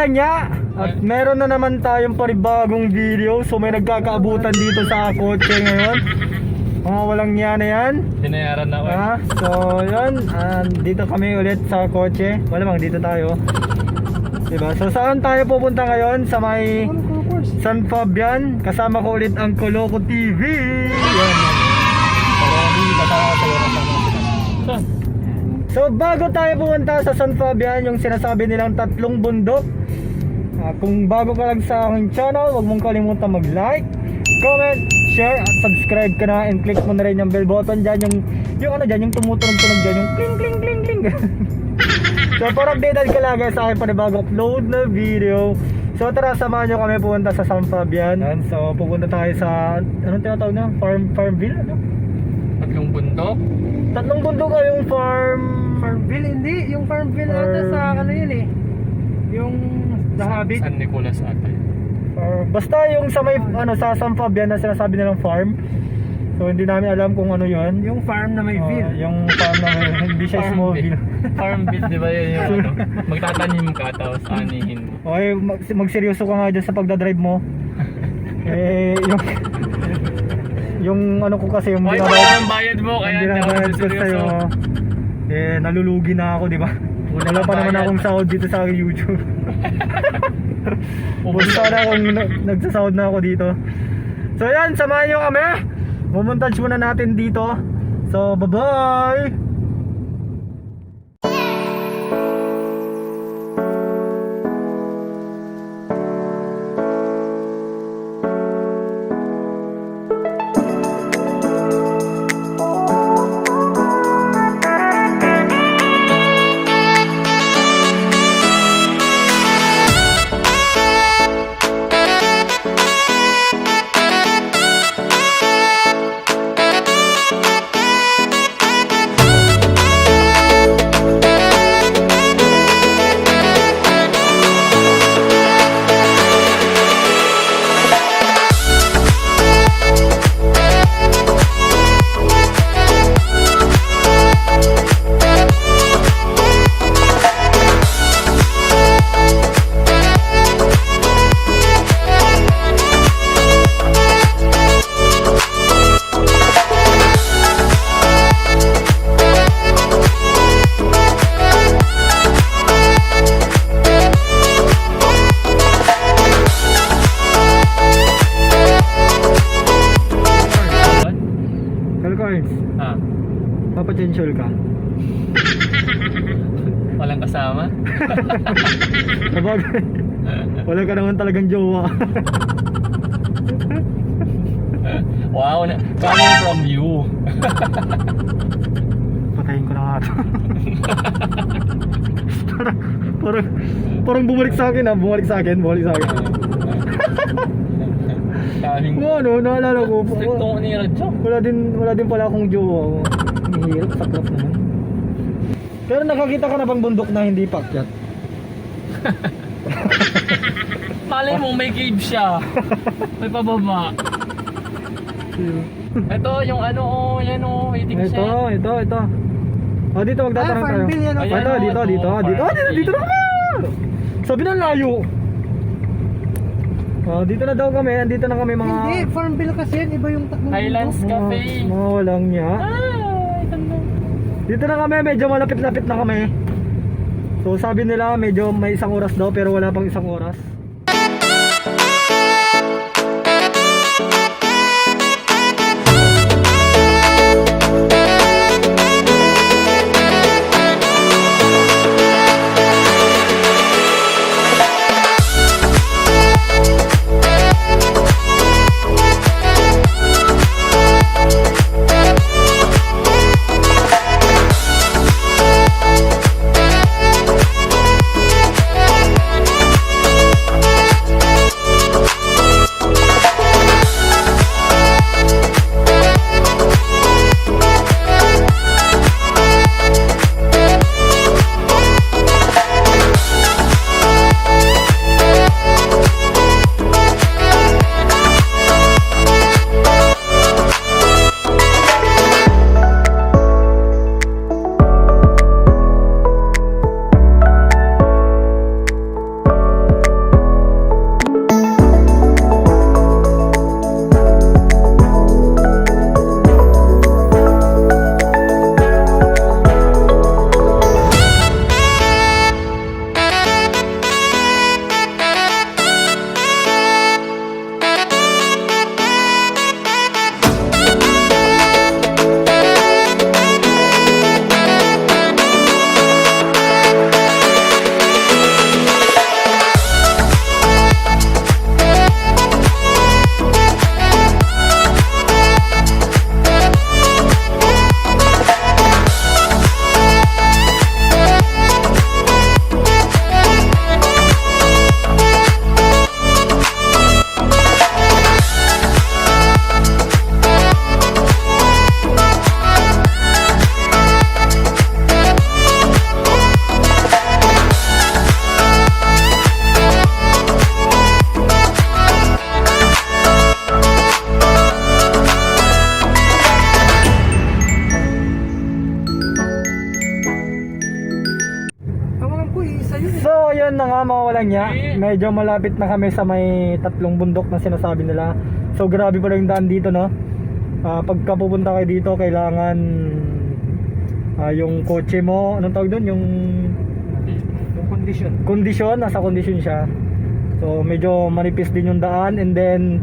walang ya. At meron na naman tayong panibagong video. So may nagkakaabutan dito sa kotse ngayon. Mga walang ya na yan. Binayaran na ako So yun, dito kami ulit sa kotse. Malamang dito tayo, diba? So saan tayo pupunta ngayon? Sa may San Fabian. Kasama ko ulit ang Koloko TV. Yan. So bago tayo pumunta sa San Fabian, yung sinasabi nilang tatlong bundok, kung bago ka lang sa aking channel, huwag mong kalimutan mag-like, comment, share at subscribe ka na, and click mo na rin yung bell button dyan, yung ano dyan, yung tumutunog-tunog dyan, yung kling kling kling kling. So para updated ka lagi sa akin panibagong upload na video. So tara, samahan nyo kami pupunta sa San Fabian. So pupunta tayo sa, anong tinatawag na? Farmville? Ano? Tatlong bundok? Tatlong bundok o yung Farmville, hindi. Yung Farmville ata sa ano yun eh. Yung The Habit. San Nicolas ata. Basta yung sa may ano, sa San Fabian na sinasabi nilang farm. So hindi namin alam kung ano yun. Yung farm na may ville. Yung farm na may, hindi siya smallville. Farmville, di ba yun yung ano? Magtatanim ka tapos anihin mo. Okay, magseryoso ka nga dyan sa pagdadrive mo. Yung ano ko kasi, yung Okay, ang bayad mo, kaya hindi ako ko sa'yo, nalulugi na ako, di ba? Wala pa naman akong sahod dito sa aking YouTube. Basta na akong nagsasahod na ako dito. So yan, samahan nyo kami. Mumontage muna natin dito. So bye bye. Papatensyon ka. Walang kasama? Sabagay, wala ka naman talagang jowa. Wow, coming from you. Patayin ko na nga ito. parang bumalik sa akin, bumalik sa akin. Kaming Ano, naalala ko. Striktong ni Radyo. Wala din pala akong jowa. Mahirap, saklap naman. Pero nakakita ka na bang bundok na hindi pakyat? Malay mo, may cave siya. May pababa. Ito, yung ano, yan waiting shed. Ito. Dito magtatanong tayo. Farmville yan. Dito na kami. Sabi na layo. Dito na daw kami, andito na kami mga... Hindi, Farmville kasi yan. Iba yung tatlong Highlands bundok. Cafe. Mga walang niya. Dito na kami, medyo malapit-lapit na kami. So sabi nila medyo may 1 oras daw, pero wala pang 1 oras. ayun na nga mga walang niya. Medyo malapit na kami sa may tatlong bundok na sinasabi nila. So grabe pa rin yung daan dito, no? Pagka pupunta kayo dito, kailangan yung kotse mo, anong tawag doon? Yung kondisyon, nasa kondisyon siya. So medyo manipis din yung daan, and then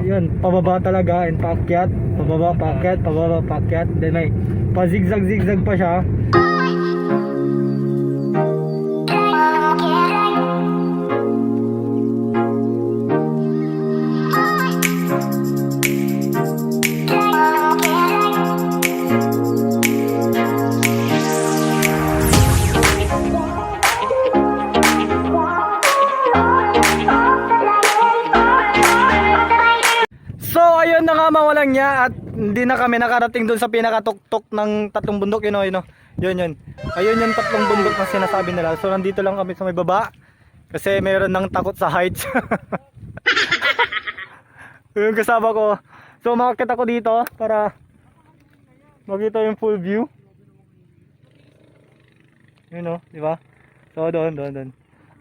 yun, pababa talaga and paakyat, pababa, paakyat, pababa, paakyat. Then may pa zigzag pa siya. So ayun na nga mawalang niya, at hindi na kami nakarating doon sa pinakatuktok ng tatlong bundok, yun. Ayun yung tatlong bundok na sinasabi nila. So nandito lang kami sa may baba kasi mayroon ng takot sa heights. Yung kasama ko. So makakit ako dito para makita yung full view. Yun, di ba? So doon.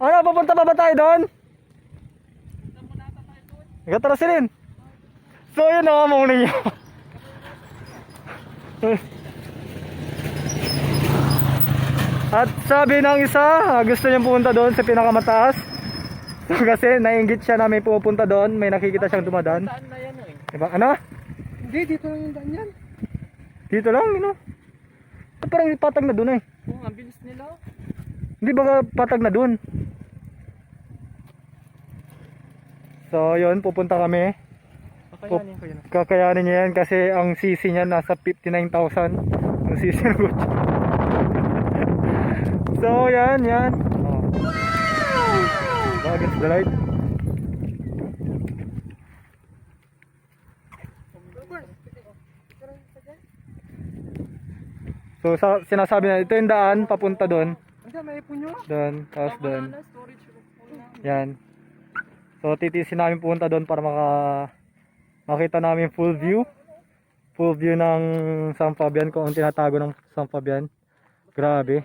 Ano, papunta pa ba tayo doon? Nagtatarasin. So yun na nga muna niya. At sabi ng isa, gusto niyang pumunta doon sa pinakamataas. So kasi naiinggit siya na may pupunta doon, may nakikita siyang dumadaan. Saan na yan eh? Diba? Ano? Hindi, dito lang yung daan yan. Dito lang, parang patag na doon eh. Oo, ang bilis nila. Hindi ba patag na doon? So yun, pupunta kami. Kakayanin ko yun. Kakayanin niya yan kasi ang CC niya nasa 59,000 ang CC ng kotse. So yan. Against the light. So sinasabi na ito yung daan papunta doon. May punyo. Doon, tapos doon. Yan. So titisin namin pupunta doon para makita namin full view ng San Fabian, kung ang tinatago ng San Fabian. Grabe.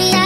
Get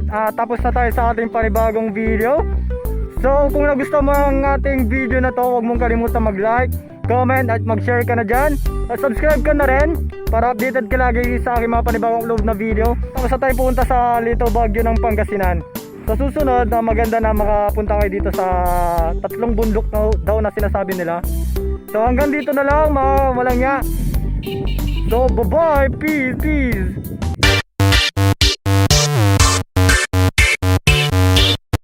at tapos na tayo sa ating panibagong video. So kung nagustuhan mo ang ating video na to, huwag mong kalimutan mag-like, comment at mag-share ka na dyan. At subscribe ka na rin para updated ka lagi sa aking mga panibagong upload na video. Tapos na tayo pupunta sa Little Baguio ng Pangasinan. Sa susunod, maganda na makapunta kayo dito sa 3 bundok daw na sinasabi nila. So hanggang dito na lang mga walang ya. So bye bye, peace, peace.